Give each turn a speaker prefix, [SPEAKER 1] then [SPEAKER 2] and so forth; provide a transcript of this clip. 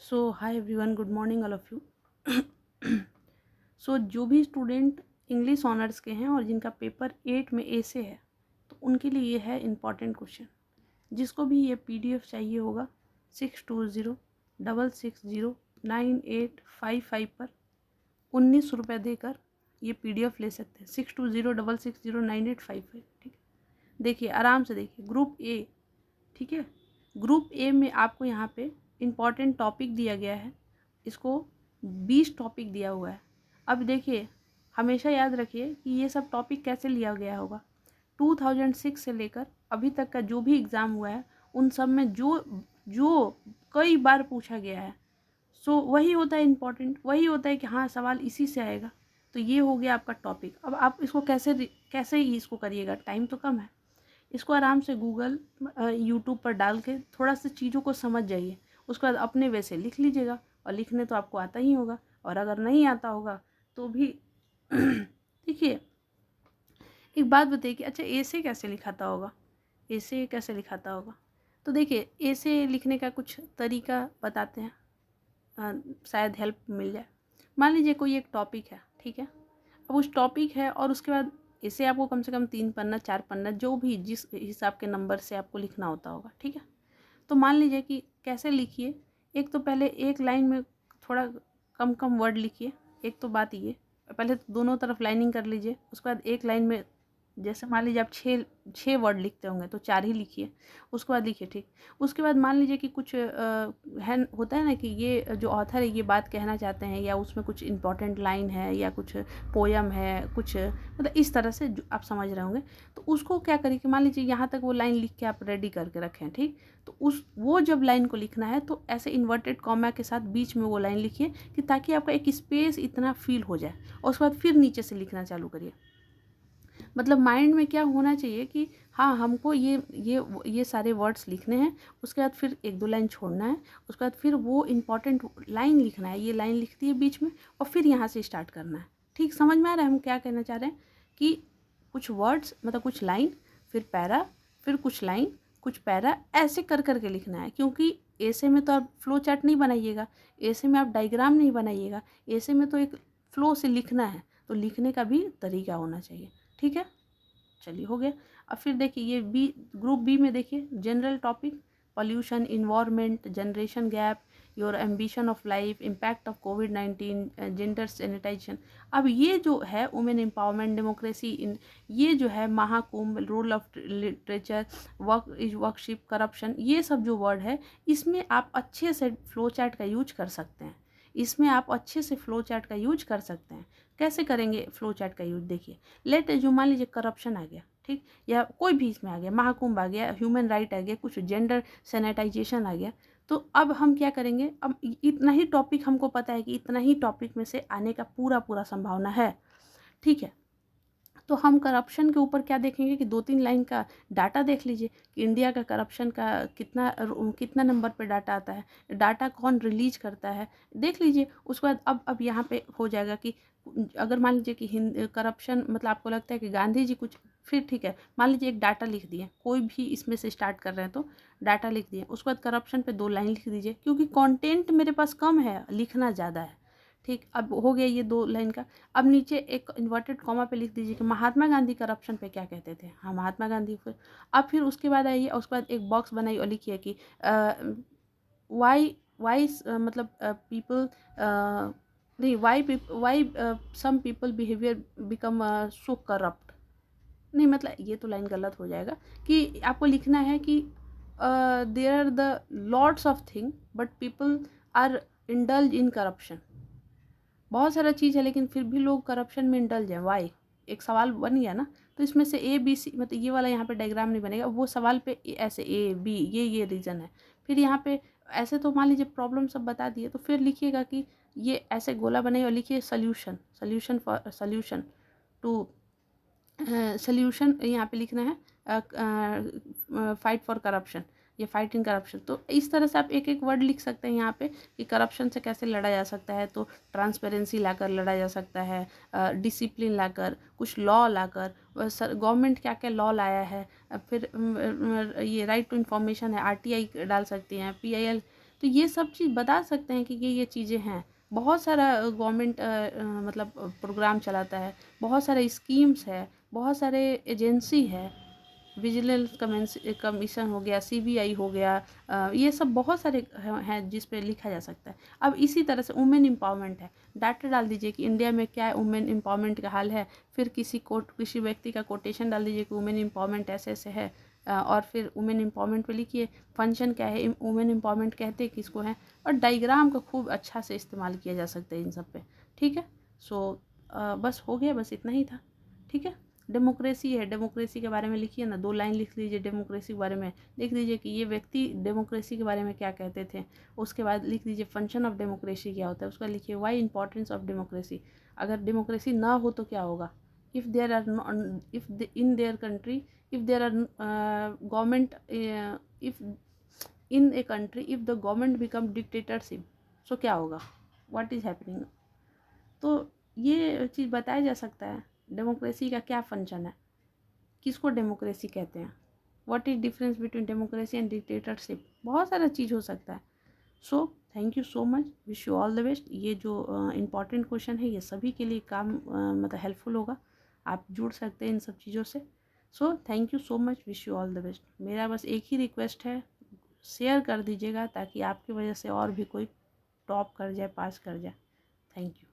[SPEAKER 1] So hi everyone, good morning all of you. So जो भी student English honours के हैं और जिनका पेपर 8 में ए से है, तो उनके लिए ये है इम्पॉर्टेंट क्वेश्चन। जिसको भी ये पीडीएफ चाहिए होगा 6206609855 पर 19 रुपये देकर ये पीडीएफ ले सकते हैं। 6206609855। ठीक है, देखिए आराम से देखिए। ग्रुप ए, ठीक है, ग्रुप ए में आपको यहाँ पे इम्पॉर्टेंट टॉपिक दिया गया है। इसको 20 टॉपिक दिया हुआ है। अब देखिए, हमेशा याद रखिए कि ये सब टॉपिक कैसे लिया गया होगा। 2006 से लेकर अभी तक का जो भी एग्ज़ाम हुआ है उन सब में जो जो कई बार पूछा गया है, सो वही होता है इम्पॉर्टेंट, वही होता है कि हाँ सवाल इसी से आएगा। तो ये हो गया आपका टॉपिक। अब आप इसको कैसे कैसे ही इसको करिएगा, टाइम तो कम है। इसको आराम से गूगल यूट्यूब पर डाल के थोड़ा सा चीज़ों को समझ जाइए, उसके बाद अपने वे से लिख लीजिएगा। और लिखने तो आपको आता ही होगा, और अगर नहीं आता होगा तो भी देखिए, एक बात बताइए कि अच्छा ऐसे कैसे लिखाता होगा, ऐसे कैसे लिखाता होगा। तो देखिए, ऐसे लिखने का कुछ तरीका बताते हैं, शायद हेल्प मिल जाए। मान लीजिए कोई एक टॉपिक है, ठीक है। अब उस टॉपिक है और उसके बाद इसे आपको कम से कम 3 पन्ना 4 पन्ना जो भी जिस हिसाब के नंबर से आपको लिखना होता होगा, ठीक है। तो मान लीजिए कि कैसे लिखिए, एक तो पहले एक लाइन में थोड़ा कम कम वर्ड लिखिए। एक तो बात ये, पहले तो दोनों तरफ लाइनिंग कर लीजिए। उसके बाद एक लाइन में, जैसे मान लीजिए आप छः वर्ड लिखते होंगे तो 4 ही लिखिए, उसके बाद लिखिए, ठीक। उसके बाद मान लीजिए कि कुछ है, होता है ना कि ये जो ऑथर है ये बात कहना चाहते हैं, या उसमें कुछ इंपॉर्टेंट लाइन है या कुछ पोयम है, कुछ मतलब इस तरह से आप समझ रहे होंगे। तो उसको क्या करिए कि मान लीजिए यहाँ तक वो लाइन लिख के आप रेडी करके रखें, ठीक। तो वो जब लाइन को लिखना है तो ऐसे इन्वर्टेड कॉमा के साथ बीच में वो लाइन लिखिए, कि ताकि आपका एक स्पेस इतना फील हो जाए। और उसके बाद फिर नीचे से लिखना चालू करिए। मतलब माइंड में क्या होना चाहिए कि हाँ हमको ये सारे वर्ड्स लिखने हैं, उसके बाद फिर 1-2 लाइन छोड़ना है, उसके बाद फिर वो इम्पॉर्टेंट लाइन लिखना है। ये लाइन लिख दी है बीच में और फिर यहाँ से स्टार्ट करना है। ठीक समझ में आ रहा है हम क्या कहना चाह रहे हैं? कि कुछ वर्ड्स मतलब कुछ लाइन, फिर पैरा, फिर कुछ लाइन, कुछ पैरा, ऐसे कर करके लिखना है। क्योंकि ऐसे में तो आप फ्लो चार्ट नहीं बनाइएगा, ऐसे में आप डायग्राम नहीं बनाइएगा, ऐसे में तो एक फ्लो से लिखना है। तो लिखने का भी तरीका होना चाहिए, ठीक है। चलिए हो गया। अब फिर देखिए ये बी, ग्रुप बी में देखिए general topic, pollution, environment, generation gap, your ambition of life, impact of कोविड-19, जेंडर सैनिटाइजेशन। अब ये जो है वुमेन एम्पावरमेंट, डेमोक्रेसी इन, ये जो है Mahakumbh, role of literature, worship, corruption, ये सब जो वर्ड है इसमें आप अच्छे से फ्लो चार्ट का यूज कर सकते हैं। इसमें आप अच्छे से फ्लो चार्ट का यूज कर सकते हैं। कैसे करेंगे फ्लो चार्ट का यूज? देखिए, लेट जो मान लीजिए करप्शन आ गया, ठीक, या कोई भी इसमें आ गया, महाकुंभ आ गया, ह्यूमन राइट आ गया, कुछ जेंडर सैनिटाइजेशन आ गया। तो अब हम क्या करेंगे? अब इतना ही टॉपिक हमको पता है कि इतना ही टॉपिक में से आने का पूरा पूरा संभावना है, ठीक है। तो हम करप्शन के ऊपर क्या देखेंगे कि 2-3 लाइन का डाटा देख लीजिए कि इंडिया का करप्शन का कितना नंबर पे डाटा आता है, डाटा कौन रिलीज करता है, देख लीजिए। उसके बाद अब यहाँ पे हो जाएगा कि अगर मान लीजिए कि करप्शन मतलब आपको लगता है कि गांधी जी कुछ, फिर ठीक है, मान लीजिए एक डाटा लिख दिए, कोई भी इसमें से स्टार्ट कर रहे हैं तो डाटा लिख दिए। उसके बाद करप्शन पे 2 लाइन लिख दीजिए, क्योंकि कंटेंट मेरे पास कम है, लिखना ज़्यादा है, ठीक। अब हो गया ये 2 लाइन का। अब नीचे एक इन्वर्टेड कॉमा पे लिख दीजिए कि महात्मा गांधी करप्शन पे क्या कहते थे। हाँ, महात्मा गांधी फिर। अब फिर उसके बाद आइए, उसके बाद एक बॉक्स बनाइए और लिखिए कि वाई मतलब पीपल नहीं, why some people behaviour become so corrupt. नहीं, मतलब ये तो लाइन गलत हो जाएगा। कि आपको लिखना है कि there are the lots of thing but people are indulge in corruption. बहुत सारा चीज़ है लेकिन फिर भी लोग करप्शन में इंडल्ज हैं, वाई? एक सवाल बन गया ना। तो इसमें से ए बी सी, मतलब ये वाला यहाँ पे डायग्राम नहीं बनेगा, वो सवाल पे ऐसे ए बी ये रीज़न है। फिर यहाँ पे ऐसे तो मान लीजिए प्रॉब्लम सब बता दिए, तो फिर लिखिएगा कि ये ऐसे गोला बनाइए और लिखिए solution, solution for solution to, solution यहाँ पे लिखना है फाइट फॉर करप्शन, ये फाइट इन करप्शन। तो इस तरह से आप एक एक वर्ड लिख सकते हैं यहाँ पे कि करप्शन से कैसे लड़ा जा सकता है। तो ट्रांसपेरेंसी लाकर लड़ा जा सकता है, डिसिप्लिन लाकर, कुछ लॉ लाकर, गवर्नमेंट क्या क्या लॉ लाया है। फिर ये राइट टू इन्फॉर्मेशन है, आरटीआई डाल सकती हैं, पीआईएल तो ये सब चीज़ बता सकते हैं कि ये चीज़ें हैं। बहुत सारा गवर्नमेंट मतलब प्रोग्राम चलाता है, बहुत सारे स्कीम्स है, बहुत सारे एजेंसी है, विजिलेंस कमीशन हो गया, सीबीआई हो गया, ये सब बहुत सारे हैं जिस पे लिखा जा सकता है। अब इसी तरह से वुमेन एम्पावरमेंट है, डाटा डाल दीजिए कि इंडिया में क्या वुमेन एम्पावरमेंट का हाल है, फिर किसी व्यक्ति का कोटेशन डाल दीजिए कि वुमेन एम्पावरमेंट ऐसे ऐसे है, और फिर वुमेन एम्पावरमेंट पे लिखिए फंक्शन क्या है, वुमेन एम्पावरमेंट कहते किसको हैं, और डायग्राम का खूब अच्छा से इस्तेमाल किया जा सकता है इन सब पे। ठीक है, सो बस हो गया, बस इतना ही था। ठीक है, डेमोक्रेसी है, डेमोक्रेसी के बारे में लिखिए ना, 2 लाइन लिख लीजिए डेमोक्रेसी के बारे में, लिख दीजिए कि ये व्यक्ति डेमोक्रेसी के बारे में क्या कहते थे। उसके बाद लिख दीजिए फंक्शन ऑफ डेमोक्रेसी क्या होता है, उसका लिखिए वाई इंपॉर्टेंस ऑफ डेमोक्रेसी। अगर डेमोक्रेसी ना हो तो क्या होगा, if there are if in their country if there are government if in a country if the government become dictatorship, so क्या होगा, व्हाट इज़ हैपनिंग। तो ये चीज़ बताया जा सकता है डेमोक्रेसी का क्या फंक्शन है, किसको डेमोक्रेसी कहते हैं, what is difference between democracy and dictatorship, बहुत सारा चीज़ हो सकता है। So thank you so much, wish you all the best. ये जो इम्पॉर्टेंट क्वेश्चन है ये सभी के लिए काम मतलब हेल्पफुल होगा, आप जुड़ सकते हैं इन सब चीज़ों से। So thank you so much, wish you all the best. मेरा बस एक ही रिक्वेस्ट है, शेयर कर दीजिएगा ताकि आपकी वजह से और भी कोई टॉप कर जाए, पास कर जाए। Thank you.